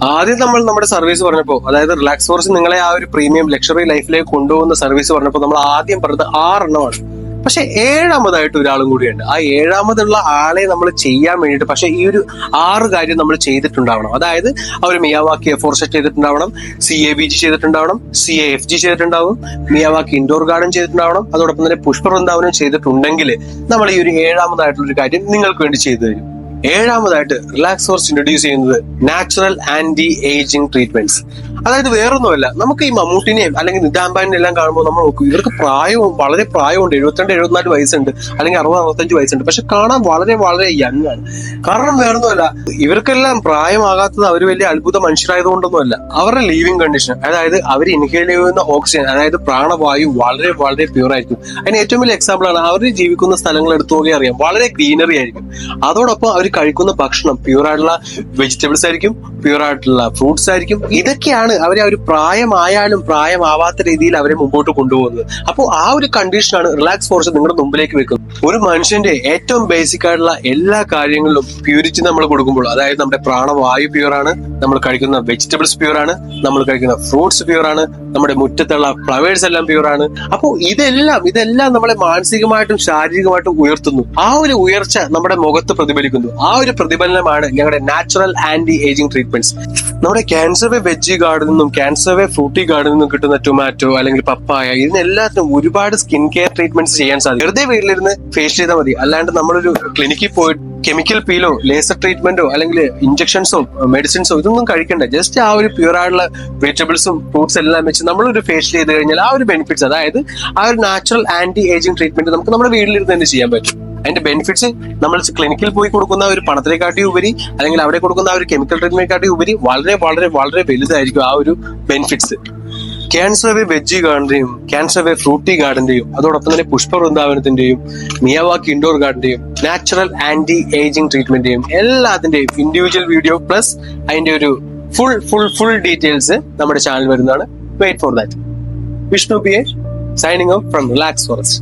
ആദ്യം നമ്മൾ നമ്മുടെ സർവീസ് പറഞ്ഞപ്പോൾ, അതായത് റിലാക്സ് ഫോറസ്റ്റ് നിങ്ങളെ ആ ഒരു പ്രീമിയം ലക്ഷറി ലൈഫിലേക്ക് കൊണ്ടുപോകുന്ന സർവീസ് പറഞ്ഞപ്പോൾ നമ്മൾ ആദ്യം പറഞ്ഞത് 6 എണ്ണമാണ്. പക്ഷെ 7ാമതായിട്ട് ഒരാളും കൂടിയുണ്ട്. ആ 7ാമതുള്ള ആളെ നമ്മൾ ചെയ്യാൻ വേണ്ടിയിട്ട് പക്ഷെ ഈ ഒരു 6 കാര്യം നമ്മൾ ചെയ്തിട്ടുണ്ടാവണം. അതായത് അവർ മിയാവാക്കി എഫോർസെറ്റ് ചെയ്തിട്ടുണ്ടാവണം, CABG ചെയ്തിട്ടുണ്ടാവണം, CAFG ചെയ്തിട്ടുണ്ടാവും, മിയാവാക്കി ഇൻഡോർ ഗാർഡൻ ചെയ്തിട്ടുണ്ടാവണം, അതോടൊപ്പം തന്നെ പുഷ്പവൃന്ദാവനം ചെയ്തിട്ടുണ്ടെങ്കിൽ നമ്മൾ ഈ ഒരു 7ാമതായിട്ടുള്ള ഒരു കാര്യം നിങ്ങൾക്ക് വേണ്ടി ചെയ്തു തരും. 7ാമതായിട്ട് റിലാക്സ് ഫോറസ്റ്റ് ഇൻട്രൊഡ്യൂസ് ചെയ്യുന്നത് നാച്ചുറൽ ആന്റി ഏജിങ് ട്രീറ്റ്മെന്റ്സ്. അതായത് വേറൊന്നുമല്ല, നമുക്ക് ഈ മമ്മൂട്ടിനെയും അല്ലെങ്കിൽ നിതാംബാനെ എല്ലാം കാണുമ്പോൾ നമ്മൾ നോക്കും, ഇവർക്ക് വളരെ പ്രായമുണ്ട്, 72-74 വയസ്സുണ്ട്, അല്ലെങ്കിൽ 60-65 വയസ്സുണ്ട്, പക്ഷെ കാണാൻ വളരെ വളരെ യങ് ആണ്. കാരണം വേറൊന്നുമല്ല, ഇവർക്കെല്ലാം പ്രായമാകാത്തത് അവർ വലിയ അത്ഭുത മനുഷ്യരായതുകൊണ്ടൊന്നുമല്ല, അവരുടെ ലീവിങ് കണ്ടീഷൻ, അതായത് അവർ ഇൻഹേൽ ചെയ്യുന്ന ഓക്സിജൻ, അതായത് പ്രാണവായു വളരെ വളരെ പ്യൂർ ആയിരിക്കും. അതിന് ഏറ്റവും വലിയ എക്സാമ്പിൾ ആണ് അവർ ജീവിക്കുന്ന സ്ഥലങ്ങൾ എടുത്തു നോക്കിയാൽ അറിയാം, വളരെ ഗ്രീനറി ആയിരിക്കും. അതോടൊപ്പം അവർ കഴിക്കുന്ന ഭക്ഷണം പ്യൂർ ആയിട്ടുള്ള വെജിറ്റബിൾസ് ആയിരിക്കും, പ്യൂർ ആയിട്ടുള്ള ഫ്രൂട്ട്സ് ആയിരിക്കും. ഇതൊക്കെയാണ് അവരെ ഒരു പ്രായമായാലും പ്രായമാവാത്ത രീതിയിൽ അവരെ മുമ്പോട്ട് കൊണ്ടുപോകുന്നത്. അപ്പോൾ ആ ഒരു കണ്ടീഷനാണ് റിലാക്സ് ഫോറസ്റ്റ് നിങ്ങളുടെ മുമ്പിലേക്ക് വെക്കുന്നത്. ഒരു മനുഷ്യന്റെ ഏറ്റവും ബേസിക് ആയിട്ടുള്ള എല്ലാ കാര്യങ്ങളിലും പ്യൂരിറ്റി നമ്മൾ കൊടുക്കുമ്പോൾ, അതായത് നമ്മുടെ പ്രാണവായു പ്യൂർ ആണ്, നമ്മൾ കഴിക്കുന്ന വെജിറ്റബിൾസ് പ്യൂർ ആണ്, നമ്മൾ കഴിക്കുന്ന ഫ്രൂട്ട്സ് പ്യൂർ ആണ്, നമ്മുടെ മുറ്റത്തുള്ള ഫ്ലവേഴ്സ് എല്ലാം പ്യൂർ ആണ്. അപ്പോൾ ഇതെല്ലാം നമ്മളെ മാനസികമായിട്ടും ശാരീരികമായിട്ടും ഉയർത്തുന്നു. ആ ഒരു ഉയർച്ച നമ്മുടെ മുഖത്ത് പ്രതിഫലിക്കുന്നു. ആ ഒരു പ്രതിഫലനമാണ് ഞങ്ങളുടെ നാച്ചുറൽ ആന്റി ഏജിങ് ട്രീറ്റ്മെന്റ്സ്. നമ്മുടെ ക്യാൻസർ വേ വെജി ഗാർഡിൽ നിന്നും ക്യാൻസർ വേ ഫ്രൂട്ടി ഗാർഡിൽ നിന്നും കിട്ടുന്ന ടൊമാറ്റോ അല്ലെങ്കിൽ പപ്പായ, ഇതിനെല്ലാത്തിനും ഒരുപാട് സ്കിൻ കെയർ ട്രീറ്റ്മെന്റ്സ് ചെയ്യാൻ സാധിക്കും. വെറുതെ വീട്ടിലിരുന്ന് ഫേസ് ചെയ്താൽ മതി. അല്ലാണ്ട് നമ്മളൊരു ക്ലിനിക്കിൽ പോയിട്ട് കെമിക്കൽ പീലോ ലേസർ ട്രീറ്റ്മെന്റോ അല്ലെങ്കിൽ ഇഞ്ചക്ഷൻസോ മെഡിസിൻസോ ഇതൊന്നും കഴിക്കണ്ട. ജസ്റ്റ് ആ ഒരു പ്യൂർ ആയിട്ടുള്ള വെജിറ്റബിൾസും ഫ്രൂട്ട്സ് എല്ലാം വെച്ച് നമ്മളൊരു ഫേഷ്യൽ ചെയ്ത് കഴിഞ്ഞാൽ ആ ഒരു ബെനിഫിറ്റ്സ്, അതായത് ആ ഒരു നാച്ചുറൽ ആന്റി ഏജിങ് ട്രീറ്റ്മെന്റ് നമുക്ക് നമ്മുടെ വീട്ടിലിരുന്ന് തന്നെ ചെയ്യാൻ പറ്റും. അതിന്റെ ബെനിഫിറ്റ്സ് നമ്മൾ ക്ലിനിക്കിൽ പോയി കൊടുക്കുന്ന ഒരു പണത്തിനെക്കാട്ടി ഉപരി, അല്ലെങ്കിൽ അവിടെ കൊടുക്കുന്ന ആ ഒരു കെമിക്കൽ ട്രീറ്റ്മെന്റിനെക്കാട്ടി ഉപരി വളരെ വളരെ വളരെ വലുതായിരിക്കും ആ ഒരു ബെനിഫിറ്റ്സ്. ക്യാൻസർ വേ വെജി ഗാർഡന്റെയും ക്യാൻസർ വേ ഫ്രൂട്ടി ഗാർഡന്റെയും അതോടൊപ്പം തന്നെ പുഷ്പവൃന്ദാവനത്തിന്റെയും മിയാവാക്കി ഇൻഡോർ ഗാർഡന്റെയും നാച്ചുറൽ ആന്റി ഏജിങ് ട്രീറ്റ്മെന്റിന്റെയും എല്ലാത്തിന്റെയും ഇൻഡിവിജ്വൽ വീഡിയോ പ്ലസ് അതിന്റെ ഒരു ഫുൾ ഡീറ്റെയിൽസ് നമ്മുടെ ചാനൽ വരുന്നതാണ്. Wait for that. Vishnu PA signing off from relax forest.